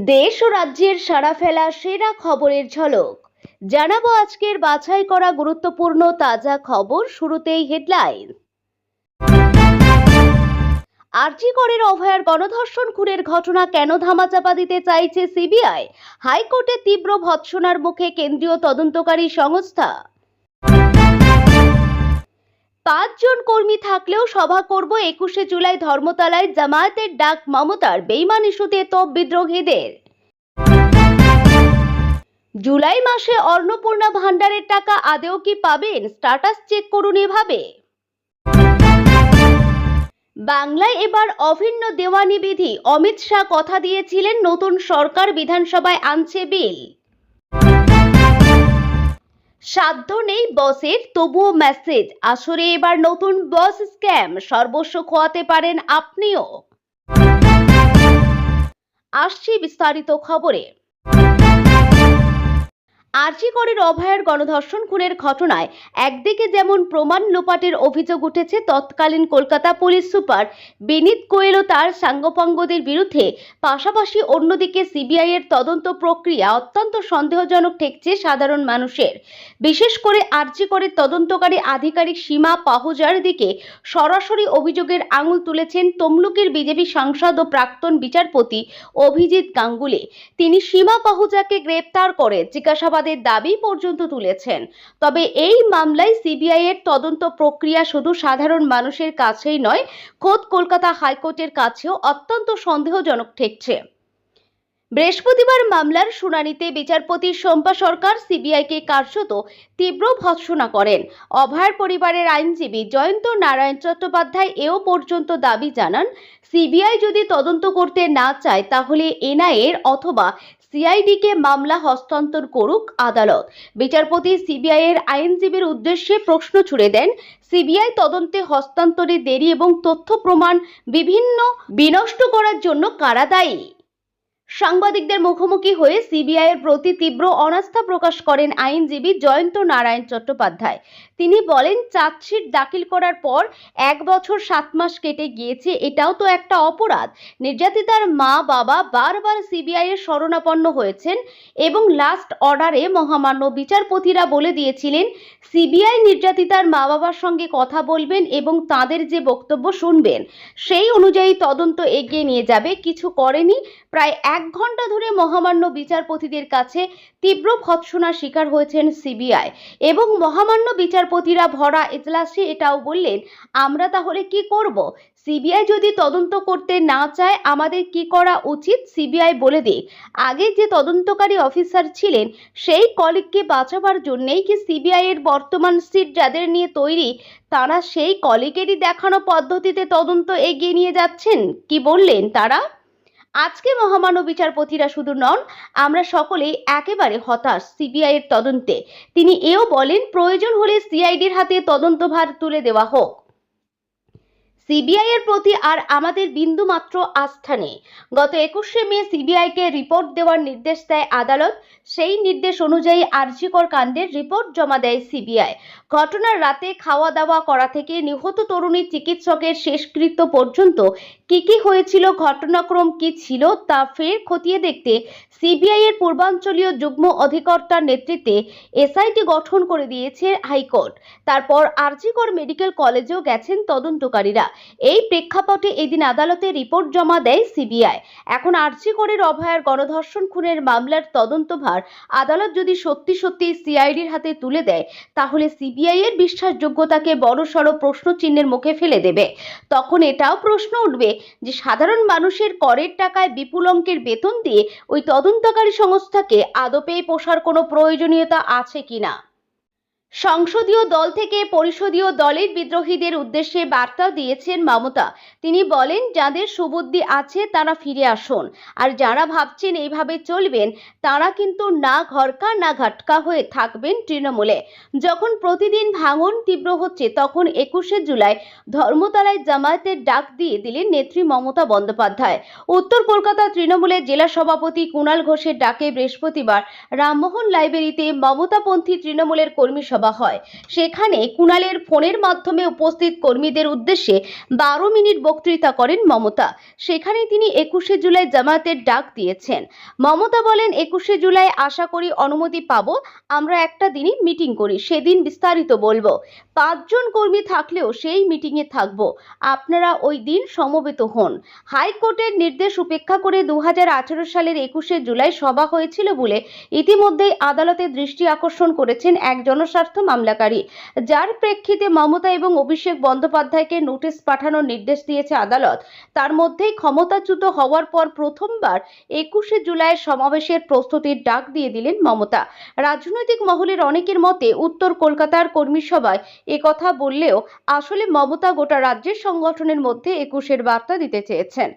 দেশ ও রাজ্যের সাড়া ফেলা সেরা খবরের ঝলক জানাবো আজকের বাছাই করা গুরুত্বপূর্ণ তাজা খবর। শুরুতেই হেডলাইন। আরজি করের অভয়ার গণধর্ষণ খুনের ঘটনা কেন ধামাচাপা দিতে চাইছে সিবিআই? হাইকোর্টে তীব্র ভৎসনার মুখে কেন্দ্রীয় তদন্তকারী সংস্থা। 5 জন কর্মী থাকলেও সভা করব 21শে জুলাই ধর্মতলায়, জামায়াতের ডাক মমতার। বেইমান ইস্যুতে তোপ বিদ্রোহীদের। জুলাই মাসে অন্নপূর্ণা ভান্ডারের টাকা আদেও কি পাবেন? স্ট্যাটাস চেক করুন এভাবে। বাংলায় এবার অভিন্ন দেওয়ানি বিধি। অমিত শাহ কথা দিয়েছিলেন নতুন সরকার বিধানসভায় আনছে বিল। সাধ্য নেই বসের, তবুও মেসেজ। আসরে এবার নতুন বস স্ক্যাম, সর্বস্ব খোয়াতে পারেন আপনিও। আসছি বিস্তারিত খবরে। আরজি করের অভয়ার গণধর্ষণ খুনের ঘটনায় একদিকে যেমন প্রমাণ লোপাটের অভিযোগ উঠেছে তৎকালীন কলকাতা পুলিশ সুপার বিনীত গোয়েল ও তার সাঙ্গপাঙ্গদের বিরুদ্ধে, পাশাপাশি অন্যদিকে সিবিআই এর তদন্ত প্রক্রিয়া অত্যন্ত সন্দেহজনক ঠেকছে সাধারণ মানুষের। বিশেষ করে আরজি করের তদন্তকারী আধিকারিক সীমা পাহুজার দিকে সরাসরি অভিযোগের আঙুল তুলেছেন তমলুকের বিজেপি সাংসদ ও প্রাক্তন বিচারপতি অভিজিৎ গাঙ্গুলি। তিনি সীমা পাহুজাকে গ্রেপ্তার করে জিজ্ঞাসাবাদের দাবি পর্যন্ত তুলেছেন। তবে এই মামলায় সিবিআই এর তদন্ত প্রক্রিয়া শুধু সাধারণ মানুষের কাছেই নয়, খোদ কলকাতা হাইকোর্টের কাছেও অত্যন্ত সন্দেহজনক ঠেকছে। বৃহস্পতিবার মামলার শুনানিতে বিচারপতি শম্পা সরকার সিবিআইকে কার্যত তীব্র ভৎসনা করেন। অভয়ার পরিবারের আইনজীবী জয়ন্ত নারায়ণ চট্টোপাধ্যায় এও পর্যন্ত দাবি জানান, সিবিআই যদি তদন্ত করতে না চায় তাহলে এনআইএর অথবা সিআইডিকে মামলা হস্তান্তর করুক আদালত। বিচারপতি সিবিআই এর আইনজীবীর উদ্দেশ্যে প্রশ্ন ছুড়ে দেন, সিবিআই তদন্তে হস্তান্তরে দেরি এবং তথ্য প্রমাণ বিভিন্ন বিনষ্ট করার জন্য কারা দায়ী? সাংবাদিকদের মুখোমুখি হয়ে সিবিআই এর প্রতি তীব্র অনাস্থা প্রকাশ করেন আইনজীবী জয়ন্ত নারায়ণ চট্টোপাধ্যায়। তিনি বলেন, চার্জশিট দাখিল করার পর 1 বছর 7 মাস কেটে গিয়েছে, এটাও তো একটা অপরাধ। নির্যাতিতার মা বাবা বারবার সিবিআই এর শরণাপন্ন হয়েছেন এবং লাস্ট অর্ডারে মহামান্য বিচারপতিরা বলে দিয়েছিলেন সিবিআই নির্যাতিতার মা বাবার সঙ্গে কথা বলবেন এবং তাদের যে বক্তব্য শুনবেন সেই অনুযায়ী তদন্ত এগিয়ে নিয়ে যাবে। কিছু করেনি। প্রায় 1 ঘন্টা ধরে মহামান্য বিচারপতিদের কাছে তীব্র ভৎসনার শিকার হয়েছেন সিবিআই এবং মহামান্য বিচারপতিরা ভরা এজলাসে এটাও বললেন, আমরা তাহলে কি করব? সিবিআই যদি তদন্ত করতে না চায় আমাদের কি করা উচিত সিবিআই বলে দিক। আগে যে তদন্তকারী অফিসার ছিলেন সেই কলিগকে বাঁচাবার জন্যই কি সিবিআই এর বর্তমান সিট যাদের নিয়ে তৈরি তারা সেই কলিগেরই দেখানো পদ্ধতিতে তদন্ত এগিয়ে নিয়ে যাচ্ছেন? কি বললেন তারা? আজকে মহামান্য বিচারপতিরা শুধু নন, আমরা সকলেই একেবারে হতাশ সিবিআই এর তদন্তে। তিনি এও বলেন, প্রয়োজন হলে সিআইডির হাতে তদন্তভার তুলে দেওয়া হোক। সিবিআই এর প্রতি আর আমাদের বিন্দুমাত্র আস্থা নেই। গত 21শে মে সিবিআইকে রিপোর্ট দেওয়ার নির্দেশ দেয় আদালত। সেই নির্দেশ অনুযায়ী আরজি কর কাণ্ডের রিপোর্ট জমা দেয় সিবিআই। ঘটনার রাতে খাওয়া দাওয়া করা থেকে নিহত তরুণীর চিকিৎসকের শেষকৃত্য পর্যন্ত কি হয়েছিল, ঘটনাক্রম কি ছিল তা ফের খতিয়ে দেখতে সিবিআই এর পূর্বাঞ্চলীয় যুগ্ম অধিকর্তার নেতৃত্বে এসআইটি গঠন করে দিয়েছে হাইকোর্ট। তারপর আরজি কর মেডিকেল কলেজেও গেছেন তদন্তকারীরা। এই প্রেক্ষাপটে এদিন আদালতে রিপোর্ট জমা দেয় সিবিআই। এখন আরজি করের অভয়ার গণধর্ষণ খুনের মামলার তদন্তভার আদালত যদি সত্যি সিআইডির হাতে তুলে দেয় তাহলে সিবিআই এর বিশ্বাসযোগ্যতাকে বড়সড় প্রশ্নচিহ্নের মুখে ফেলে দেবে। তখন এটাও প্রশ্ন উঠবে যে সাধারণ মানুষের করের টাকায় বিপুল অঙ্কের বেতন দিয়ে ওই তদন্তকারী সংস্থাকে আদপে পোষার কোনো প্রয়োজনীয়তা আছে কিনা। সংসদীয় দল থেকে পরিষদীয় দলের বিদ্রোহীদের উদ্দেশ্যে বার্তা দিয়েছেন মমতা। তিনি বলেন, যাদের সুবুদ্ধি আছে তারা ফিরে আসুন, আর যারা ভাবছেন এইভাবে চলবেন তারা কিন্তু না ঘরকা না ঘাটকা হয়ে থাকবেন তৃণমূলে। যখন প্রতিদিন ভাঙন তীব্র হচ্ছে তখন 21শে জুলাই ধর্মতলায় জামায়াতের ডাক দিয়ে দিলেন নেত্রী মমতা বন্দ্যোপাধ্যায়। উত্তর কলকাতা তৃণমূলের জেলা সভাপতি কুণাল ঘোষের ডাকে বৃহস্পতিবার রামমোহন লাইব্রেরিতে মমতাপন্থী তৃণমূলের কর্মী সভা সভা হয়। সেখানে কুণালের ফোনের মাধ্যমে উপস্থিত কর্মীদের উদ্দেশ্যে 12 মিনিট বক্তৃতা করেন মমতা। সেখানে তিনি 21শে জুলাই জামায়াতের ডাক দিয়েছেন। মমতা বলেন, 21শে জুলাই আশা করি অনুমতি পাবো, আমরা একটা দিনই মিটিং করি, সেদিন বিস্তারিত বলবো। 5 জন কর্মী থাকলেও সেই মিটিংয়ে থাকবো, আপনারা ওই দিন সমবেত হন। হাইকোর্টের নির্দেশ উপেক্ষা করে 2018 সালের 21শে জুলাই সভা হয়েছিল বলে ইতিমধ্যেই আদালতের দৃষ্টি আকর্ষণ করেছেন এক জনস্বার্থ মামলাকারী, যার প্রেক্ষিতে মমতা এবং অভিষেক বন্দ্যোপাধ্যায়কে নোটিশ পাঠানোর নির্দেশ দিয়েছে আদালত। তার মধ্যেই ক্ষমতাচ্যুত হওয়ার পর প্রথমবার 21শে জুলাইয়ের সমাবেশের প্রস্তুতির ডাক দিয়ে দিলেন মমতা। রাজনৈতিক মহলের অনেকের মতে উত্তর কলকাতার কর্মী সভায় একথা বললেও আসলে মমতা গোটা রাজ্যের সংগঠনের মধ্যে 21-এর বার্তা দিতে চেয়েছেন।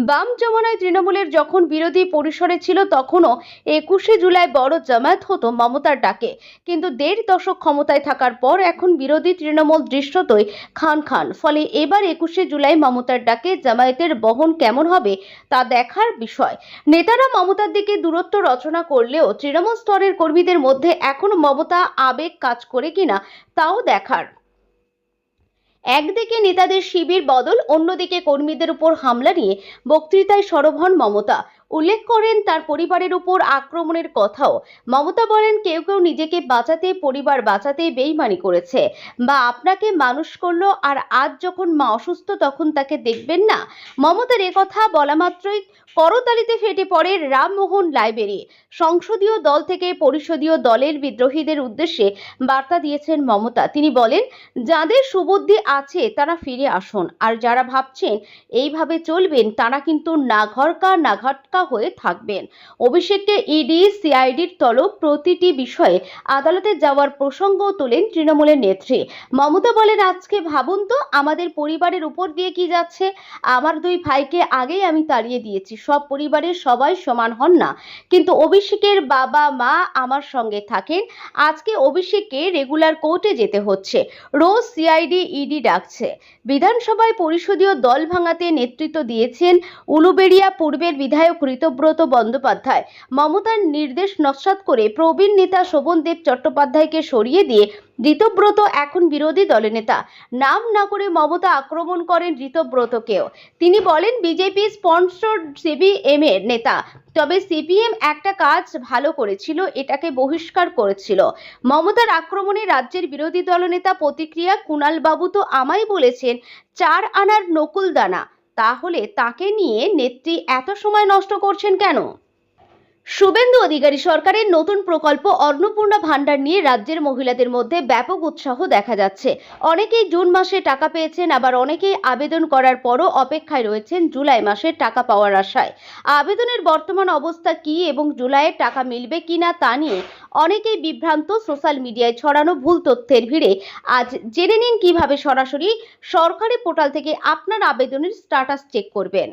বাম জমানায় তৃণমূলের যখন বিরোধী পরিসরে ছিল তখনও 21শে জুলাই বড় জামায়াত হতো মমতার ডাকে, কিন্তু 1.5 দশক ক্ষমতায় থাকার পর এখন বিরোধী তৃণমূল দৃশ্যতই খান খান। ফলে এবার 21শে জুলাই মমতার ডাকে জামায়াতের বহন কেমন হবে তা দেখার বিষয়। নেতারা মমতার দিকে দূরত্ব রচনা করলেও তৃণমূল স্তরের কর্মীদের মধ্যে এখনো মমতা আবেগ কাজ করে কিনা তাও দেখার। একদিকে নেতাদের শিবির বদল, অন্যদিকে কর্মীদের উপর হামলা নিয়ে বক্তৃতায় সরব হন মমতা। উল্লেখ করেন তার পরিবারের উপর আক্রমণের কথাও। মমতা বলেন, কেউ কেউ নিজেকে বাঁচাতে, পরিবার বাঁচাতে বেইমানি করেছে, বা আপনাকে মানুষ করলো, আর আজ যখন মা অসুস্থ তখন তাকে দেখবেন না। মমতার একথা বলা মাত্রই করতালিতে ফেটে পড়ে রামমোহন লাইব্রেরি। সংসদীয় দল থেকে পরিষদীয় দলের বিদ্রোহীদের উদ্দেশ্যে বার্তা দিয়েছেন মমতা। তিনি বলেন, যাদের সুবুদ্ধি আছে তারা ফিরে আসুন, আর যারা ভাবছেন এইভাবে চলবেন তারা কিন্তু না ঘরকা না ঘটকা হয়ে থাকবেন। অভিষেককে ইডি সিআইডির তলব, প্রতিটি বিষয়ে আদালতে যাওয়ার প্রসঙ্গও তোলেন তৃণমূলের নেত্রী। মমতা বলেন, আজকে ভাবুন তো আমাদের পরিবারের উপর দিয়ে কি যাচ্ছে। আমার 2 ভাইকে আগেই আমি তাড়িয়ে দিয়েছি। সব পরিবারের সবাই সমান হন না, কিন্তু অভিষেকের বাবা মা আমার সঙ্গে থাকেন। আজকে অভিষেককে রেগুলার কোর্টে যেতে হচ্ছে, রোজ সিআইডি ইডি ডাকছে। বিধানসভায় পরিষদীয় দল ভাঙাতে নেতৃত্ব দিয়েছেন উলুবেড়িয়া পূর্বের বিধায়ক ঋতব্রত বন্দ্যোপাধ্যায়। মমতার নির্দেশ নস্যাৎ করে প্রবীণ নেতা শোভনদেব চট্টোপাধ্যায়কে সরিয়ে দিয়ে ঋতব্রত এখন বিরোধী দলের নেতা। নাম না করে মমতা আক্রমণ করেন ঋতব্রতকেও। তিনি বলেন, বিজেপি স্পন্সর্ড সিপিএম এর নেতা, তবে সিপিএম একটা কাজ ভালো করেছিল, এটাকে বহিষ্কার করেছিল। মমতার আক্রমণে রাজ্যের বিরোধী দলনেতা প্রতিক্রিয়া, কুণাল বাবু তো আমায় বলেছেন 4 আনার নকুল দানা, তাহলে তাকে নিয়ে নেত্রী এত সময় নষ্ট করছেন কেন? শুভেন্দু অধিকারী সরকারের নতুন প্রকল্প অন্নপূর্ণা ভান্ডার নিয়ে রাজ্যের মহিলাদের মধ্যে ব্যাপক উৎসাহ দেখা যাচ্ছে। অনেকেই জুন মাসে টাকা পেয়েছেন, আবার অনেকেই আবেদন করার পরও অপেক্ষায় রয়েছেন জুলাই মাসে টাকা পাওয়ার আশায়। আবেদনের বর্তমান অবস্থা কি এবং জুলাইয়ে টাকা মিলবে কিনা তা নিয়ে অনেকেই বিভ্রান্ত। সোশ্যাল মিডিয়ায় ছড়ানো ভুল তথ্যের ভিড়ে আজ জেনে নিন কিভাবে সরাসরি সরকারি পোর্টাল থেকে আপনার আবেদনের স্ট্যাটাস চেক করবেন।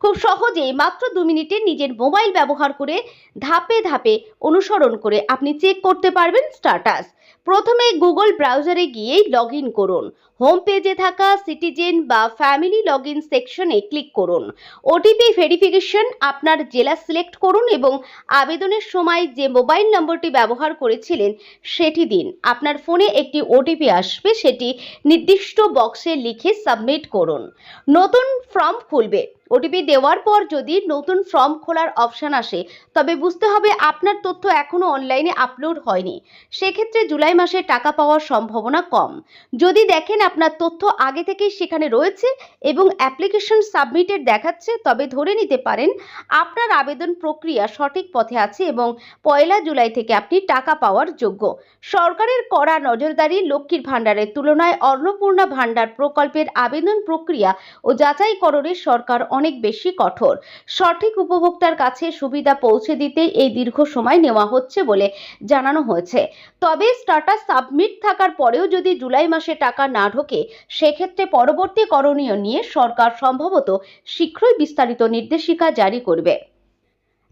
খুব সহজেই মাত্র 2 মিনিটে নিজের মোবাইল ব্যবহার করে ধাপে ধাপে অনুসরণ করে আপনি চেক করতে পারবেন স্ট্যাটাস। প্রথমে গুগল ব্রাউজারে গিয়ে লগইন করুন। হোম পেজে থাকা সিটিজেন বা ফ্যামিলি লগইন সেকশনে ক্লিক করুন। ওটিপি ভেরিফিকেশন, আপনার জেলা সিলেক্ট করুন এবং আবেদনের সময় যে মোবাইল নম্বরটি ব্যবহার করেছিলেন সেটি দিন। আপনার ফোনে একটি ওটিপি আসবে, সেটি নির্দিষ্ট বক্সে লিখে সাবমিট করুন। নতুন ফর্ম খুলবে। ওটিপি দেওয়ার পর যদি নতুন ফর্ম খোলার অপশন আসে তবে বুঝতে হবে আপনার তথ্য এখনো অনলাইনে আপলোড হয়নি। সেক্ষেত্রে জুলাই মাসে টাকা পাওয়ার সম্ভাবনা কম। যদি দেখেন আপনার তথ্য আগে থেকেই সেখানে রয়েছে এবং অ্যাপ্লিকেশন সাবমিটেড দেখাচ্ছে, তবে ধরে নিতে পারেন আপনার আবেদন প্রক্রিয়া সঠিক পথে আছে এবং 1 জুলাই থেকে আপনি টাকা পাওয়ার যোগ্য। সরকারের কড়া নজরদারি, লক্ষ্মীর ভাণ্ডারের তুলনায় অন্নপূর্ণা ভাণ্ডার প্রকল্পের আবেদন প্রক্রিয়া ও যাচাইকরণে সরকার অনেক বেশি কঠোর। সঠিক উপভোক্তার কাছে সুবিধা পৌঁছে দিতে এই দীর্ঘ সময় নেওয়া হচ্ছে বলে জানানো হয়েছে। তবে স্ট্যাটাস সাবমিট থাকার পরেও যদি জুলাই মাসে টাকা না ঢোকে, সেক্ষেত্রে পরবর্তী করণীয় নিয়ে সরকার সম্ভবত শীঘ্রই বিস্তারিত নির্দেশিকা জারি করবে।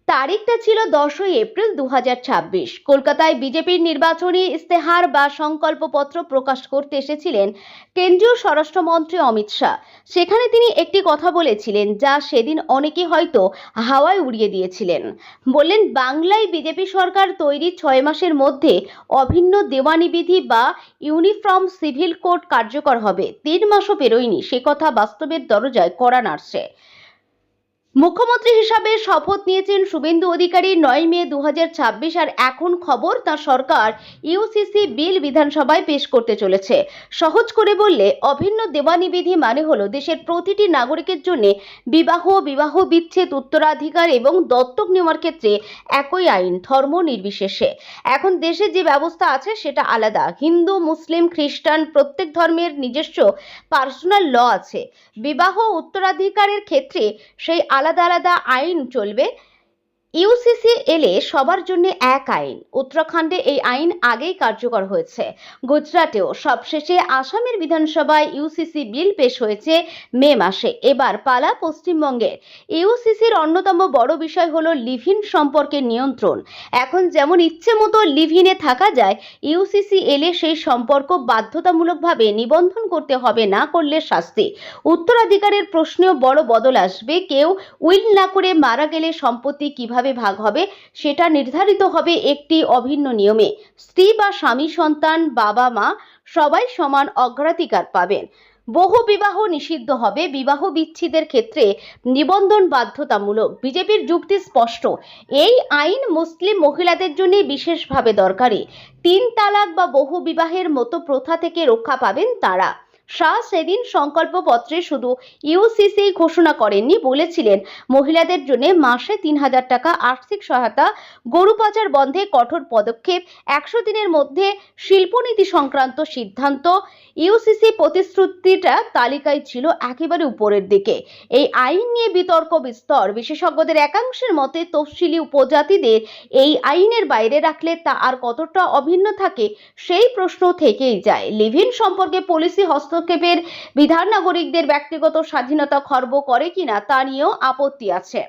তারিখটা ছিল 10ই এপ্রিল 2026। কলকাতায় বিজেপির নির্বাচনী ইস্তেহার বা সংকল্পপত্র প্রকাশ করতে এসেছিলেন কেন্দ্রীয় স্বরাষ্ট্রমন্ত্রী অমিত শাহ। সেখানে তিনি একটি কথা বলেছিলেন যা সেদিন অনেকে হয়তো হাওয়ায় উড়িয়ে দিয়েছিলেন। বললেন, বাংলায় বিজেপি সরকার তৈরি 6 মাসের মধ্যে অভিন্ন দেওয়ানি বিধি বা ইউনিফর্ম সিভিল কোড কার্যকর হবে। 3 মাসও পেরোয়নি, সে কথা বাস্তবের দরজায় কড়া নাড়ছে। মুখ্যমন্ত্রী হিসাবে শপথ নিয়েছেন শুভেন্দু অধিকারী 9 মে 2026, আর এখন খবর তার সরকার ইউসিসি বিল বিধানসভায় পেশ করতে চলেছে। সহজ করে বললে, অভিন্ন দেওয়ানি বিধি মানে হলো দেশের প্রতিটি নাগরিকের জন্য বিবাহ বিচ্ছেদ, উত্তরাধিকার এবং দত্তক নেওয়ার ক্ষেত্রে একই আইন, ধর্ম নির্বিশেষে। এখন দেশে যে ব্যবস্থা আছে সেটা আলাদা। হিন্দু, মুসলিম, খ্রিস্টান প্রত্যেক ধর্মের নিজস্ব পার্সোনাল ল আছে। বিবাহ উত্তরাধিকারের ক্ষেত্রে সেই আলাদা আলাদা আইন চলবে। ইউসিসি এলে সবার জন্য এক আইন। উত্তরাখণ্ডে এই আইন আগেই কার্যকর হয়েছে, গুজরাটেও। সবশেষে আসামের বিধানসভায় ইউসিসি বিল পেশ হয়েছে মে মাসে। এবার পালা পশ্চিমবঙ্গের। ইউসিসির অন্যতম বড় বিষয় হলো লিভ ইন সম্পর্কের নিয়ন্ত্রণ। এখন যেমন ইচ্ছে মতো লিভ ইনে থাকা যায়, ইউসিসি এলে সেই সম্পর্ক বাধ্যতামূলকভাবে নিবন্ধন করতে হবে, না করলে শাস্তি। উত্তরাধিকারের প্রশ্নেও বড় বদল আসবে। কেউ উইল না করে মারা গেলে সম্পত্তি কিভাবে ভাগ হবে সেটা নির্ধারিত হবে একটি অভিন্ন নিয়মে। স্ত্রী বা স্বামী, সন্তান, বাবা মা সবাই সমান অগ্রাধিকার পাবেন। বহু বিবাহ নিষিদ্ধ হবে। বিবাহ বিচ্ছেদের ক্ষেত্রে নিবন্ধন বাধ্যতামূলক। বিজেপির যুক্তি স্পষ্ট, এই আইন মুসলিম মহিলাদের জন্য বিশেষভাবে দরকারি। 3 তালাক বা বহু বিবাহের মতো প্রথা থেকে রক্ষা পাবেন তারা। শাহ সেদিন সংকল্পপত্রে শুধু ইউসিসি ঘোষণা করেননি, বলেছিলেন মহিলাদের জন্য মাসে 3000 টাকা আর্থিক সহায়তা, গরু পাচার বন্ধে কঠোর পদক্ষেপ, 100 দিনের মধ্যে শিল্পনীতি সংক্রান্ত সিদ্ধান্ত। ইউসিসি প্রতিশ্রুতিটা তালিকায় ছিল একেবারে উপরের দিকে। এই আইন নিয়ে বিতর্ক বিস্তর। বিশেষজ্ঞদের একাংশের মতে তফসিলি উপজাতিদের এই আইনের বাইরে রাখলে তা আর কতটা অভিন্ন থাকে সেই প্রশ্ন থেকেই যায়। লিভ ইন সম্পর্কে পলিসি হস্তক্ষেপের বিধান নাগরিকদের ব্যক্তিগত স্বাধীনতা খর্ব করে কিনা তা নিয়েও আপত্তি আছে।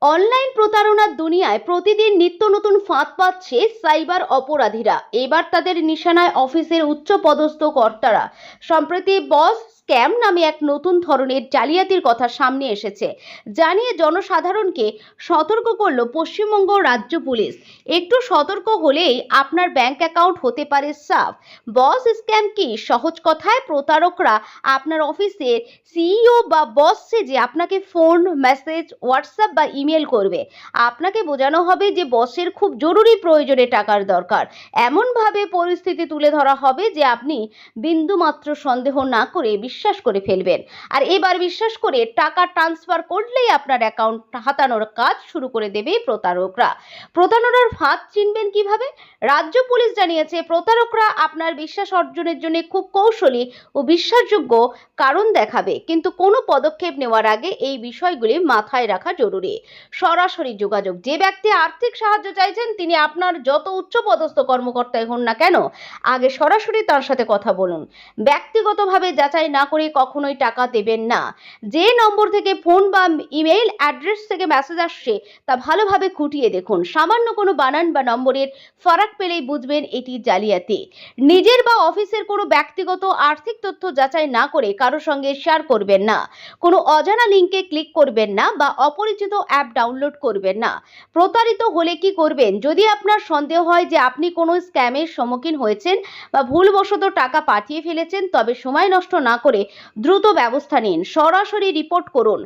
অনলাইন প্রতারণার দুনিয়ায় প্রতিদিন নিত্য নতুন ফাঁদ পাচ্ছে সাইবার অপরাধীরা। এবার তাদের নিশানায় অফিসের উচ্চপদস্থ কর্তারা। সম্প্রতি বস স্ক্যাম নামে এক নতুন ধরনের জালিয়াতির কথা সামনে এসেছে, জানিয়ে জনসাধারণকে সতর্ক করল পশ্চিমবঙ্গ রাজ্য পুলিশ। একটু সতর্ক হলেই আপনার ব্যাংক অ্যাকাউন্ট হতে পারে সাফ। বস স্ক্যাম কি? সহজ কথায়, প্রতারকরা আপনার অফিসের সিইও বা বস সেজে আপনাকে ফোন, মেসেজ, হোয়াটসঅ্যাপ বা ইমেল করবে। আপনাকে বোঝানো হবে যে বসের খুব জরুরি প্রয়োজনে টাকার দরকার। এমনভাবে পরিস্থিতি তুলে ধরা হবে যে আপনি বিন্দুমাত্র সন্দেহ না করে বিশ্বাস করে ফেলবেন। আর এবার বিশ্বাস করে টাকা ট্রান্সফার করলেই আপনার অ্যাকাউন্ট হাতানোর কাজ শুরু করে দেবে প্রতারকরা। প্রতারণার ফাঁদ চিনবেন কিভাবে? রাজ্য পুলিশ জানিয়েছে, প্রতারকরা আপনার বিশ্বাস অর্জনের জন্য খুব কৌশলী ও বিশ্বাসযোগ্য কারণ দেখাবে, কিন্তু কোনো পদক্ষেপ নেওয়ার আগে এই বিষয়গুলি মাথায় রাখা জরুরি। সরাসরি যোগাযোগ। যে ব্যক্তি আর্থিক সাহায্য চাইছেন তিনি আপনার যত উচ্চপদস্থ কর্মকর্তাই হন না কেন, আগে সরাসরি তার সাথে কথা বলুন। ব্যক্তিগতভাবে যাচাই না করে কখনোই টাকা দেবেন না। যে নম্বর থেকে ফোন বা ইমেইল অ্যাড্রেস থেকে মেসেজ আসছে তা ভালোভাবে খুঁটিয়ে দেখুন। সামান্য কোনো বানান বা নম্বরের ফারাক পেলেই বুঝবেন এটি জালিয়াতি। নিজের বা অফিসের কোনো ব্যক্তিগত আর্থিক তথ্য যাচাই না করে কারো সঙ্গে শেয়ার করবেন না। কোনো অজানা লিঙ্কে ক্লিক করবেন না বা অপরিচিত অ্যাপ ডাউনলোড করবেন না। প্রতারিত হলে কি করবেন? যদি আপনার সন্দেহ হয় যে আপনি কোনো স্ক্যামের সম্মুখীন হয়েছেন বা ভুলবশত টাকা পাঠিয়ে ফেলেছেন, তবে সময় নষ্ট না করে দ্রুত ব্যবস্থা নিন। সরাসরি রিপোর্ট করুন।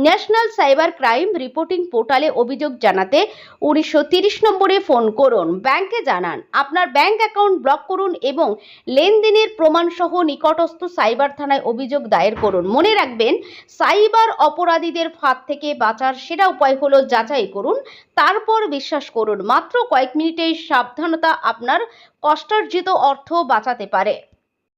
ন্যাশনাল সাইবার ক্রাইম রিপোর্টিং পোর্টালে অভিযোগ জানাতে 1930 নম্বরে ফোন করুন। ব্যাংকে জানান। আপনার ব্যাংক অ্যাকাউন্ট ব্লক করুন এবং লেনদেনের প্রমাণ সহ নিকটস্থ সাইবার থানায় অভিযোগ দায়ের করুন। মনে রাখবেন, সাইবার অপরাধীদের ফাঁদ থেকে বাঁচার সেরা উপায় হলো যাচাই করুন, তারপর বিশ্বাস করুন। মাত্র কয়েক মিনিটের সাবধানতা আপনার কষ্টার্জিত অর্থ বাঁচাতে পারে।